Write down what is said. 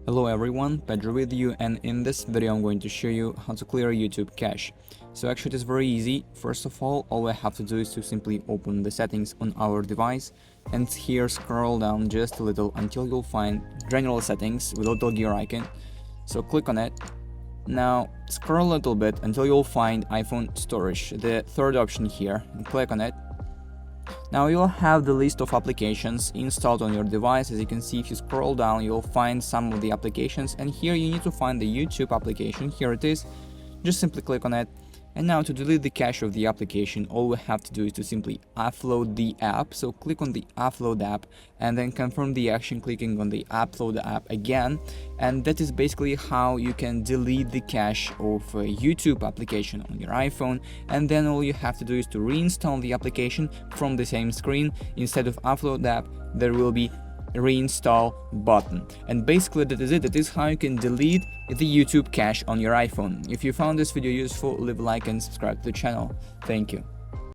Hello everyone, Pedro with you, and in this video I'm going to show you how to clear YouTube cache. So actually it is very easy. First of all we have to do is to simply open the settings on our device and here scroll down just a little until you'll find general settings with a little gear icon. So click on it. Now scroll a little bit until you'll find iPhone storage, the third option here, and click on it. Now you'll have the list of applications installed on your device. As you can see, if you scroll down you'll find some of the applications, and here you need to find the YouTube application. Here it is. Just simply click on it. And now to delete the cache of the application, all we have to do is to simply upload the app. So click on the upload app and then confirm the action clicking on the upload app again. And that is basically how you can delete the cache of a YouTube application on your iPhone. And then all you have to do is to reinstall the application from the same screen. Instead of upload app, there will be reinstall button, and basically that is it. That is how you can delete the YouTube cache on your iPhone. If you found this video useful, leave a like and subscribe to the channel. Thank you.